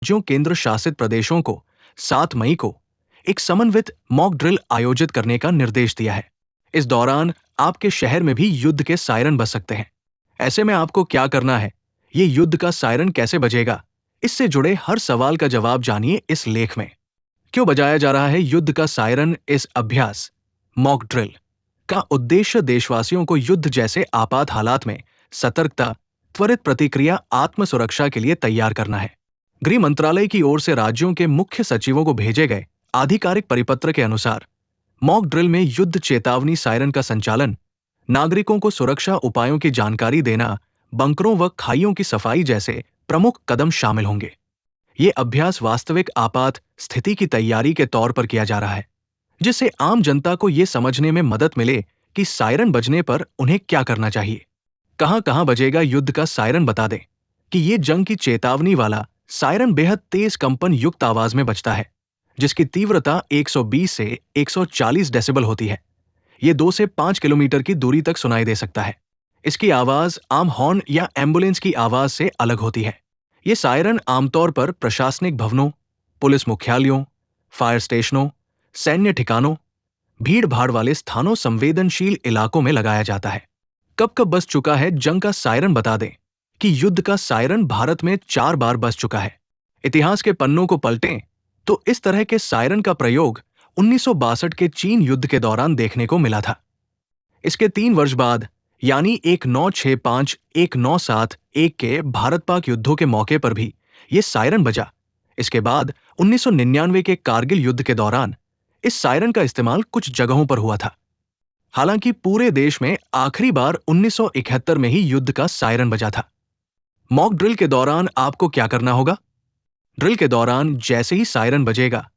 राज्यों केंद्र शासित प्रदेशों को 7 मई को एक समन्वित मॉक ड्रिल आयोजित करने का निर्देश दिया है। इस दौरान आपके शहर में भी युद्ध के सायरन बज सकते हैं। ऐसे में आपको क्या करना है, ये युद्ध का सायरन कैसे बजेगा, इससे जुड़े हर सवाल का जवाब जानिए इस लेख में। क्यों बजाया जा रहा है युद्ध का सायरन? इस अभ्यास मॉक ड्रिल का उद्देश्य देशवासियों को युद्ध जैसे आपात हालात में सतर्कता, त्वरित प्रतिक्रिया, आत्म सुरक्षा के लिए तैयार करना है। गृह मंत्रालय की ओर से राज्यों के मुख्य सचिवों को भेजे गए आधिकारिक परिपत्र के अनुसार मॉक ड्रिल में युद्ध चेतावनी सायरन का संचालन, नागरिकों को सुरक्षा उपायों की जानकारी देना, बंकरों व खाइयों की सफाई जैसे प्रमुख कदम शामिल होंगे। ये अभ्यास वास्तविक आपात स्थिति की तैयारी के तौर पर किया जा रहा है, जिससे आम जनता को ये समझने में मदद मिले कि सायरन बजने पर उन्हें क्या करना चाहिए। कहां-कहां बजेगा युद्ध का सायरन? बता दें कि ये जंग की चेतावनी वाला सायरन बेहद तेज कंपन युक्त आवाज में बजता है, जिसकी तीव्रता 120 से 140 डेसिबल होती है। ये 2 से 5 किलोमीटर की दूरी तक सुनाई दे सकता है। इसकी आवाज आम हॉर्न या एम्बुलेंस की आवाज से अलग होती है। ये सायरन आमतौर पर प्रशासनिक भवनों, पुलिस मुख्यालयों, फायर स्टेशनों, सैन्य ठिकानों, भीड़ भाड़ वाले स्थानों, संवेदनशील इलाकों में लगाया जाता है। कब कब बज चुका है जंग का सायरन? बता दें कि युद्ध का सायरन भारत में 4 बार बज चुका है। इतिहास के पन्नों को पलटें तो इस तरह के सायरन का प्रयोग 1962 के चीन युद्ध के दौरान देखने को मिला था। इसके 3 वर्ष बाद यानी 1965-1971 के भारत पाक युद्धों के मौके पर भी ये सायरन बजा। इसके बाद 1999 के कारगिल युद्ध के दौरान इस सायरन का इस्तेमाल कुछ जगहों पर हुआ था। हालांकि पूरे देश में आखिरी बार 1971 में ही युद्ध का सायरन बजा था। मॉक ड्रिल के दौरान आपको क्या करना होगा? ड्रिल के दौरान जैसे ही सायरन बजेगा,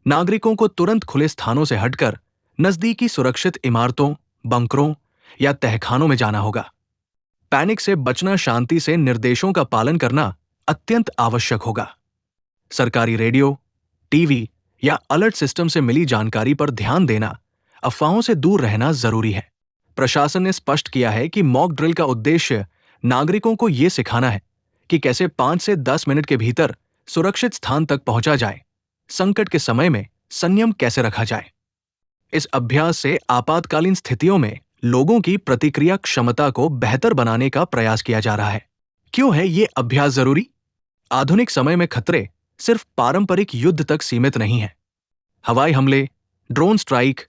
नागरिकों को तुरंत खुले स्थानों से हटकर नजदीकी सुरक्षित इमारतों, बंकरों या तहखानों में जाना होगा। पैनिक से बचना, शांति से निर्देशों का पालन करना अत्यंत आवश्यक होगा। सरकारी रेडियो, टीवी या अलर्ट सिस्टम से मिली जानकारी पर ध्यान देना, अफवाहों से दूर रहना जरूरी है। प्रशासन ने स्पष्ट किया है कि मॉक ड्रिल का उद्देश्य नागरिकों को यह सिखाना है कि कैसे 5 से 10 मिनट के भीतर सुरक्षित स्थान तक पहुंचा जाए, संकट के समय में संयम कैसे रखा जाए। इस अभ्यास से आपातकालीन स्थितियों में लोगों की प्रतिक्रिया क्षमता को बेहतर बनाने का प्रयास किया जा रहा है। क्यों है ये अभ्यास जरूरी? आधुनिक समय में खतरे सिर्फ पारंपरिक युद्ध तक सीमित नहीं है। हवाई हमले, ड्रोन स्ट्राइक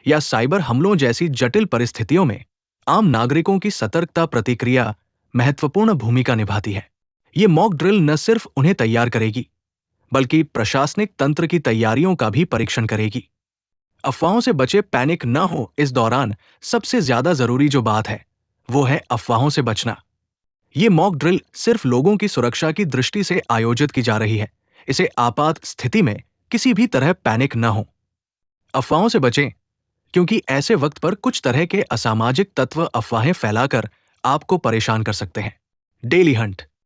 या साइबर हमलों जैसी जटिल परिस्थितियों में आम नागरिकों की सतर्कता प्रतिक्रिया महत्वपूर्ण भूमिका निभाती है। ये मॉक ड्रिल न सिर्फ उन्हें तैयार करेगी, बल्कि प्रशासनिक तंत्र की तैयारियों का भी परीक्षण करेगी। अफवाहों से बचे, पैनिक न हो। इस दौरान सबसे ज्यादा जरूरी जो बात है वो है अफवाहों से बचना। ये मॉक ड्रिल सिर्फ लोगों की सुरक्षा की दृष्टि से आयोजित की जा रही है। इसे आपात स्थिति में किसी भी तरह पैनिक न हो। अफवाहों से बचें, क्योंकि ऐसे वक्त पर कुछ तरह के असामाजिक तत्व अफवाहें फैलाकर आपको परेशान कर सकते हैं। Daily Hunt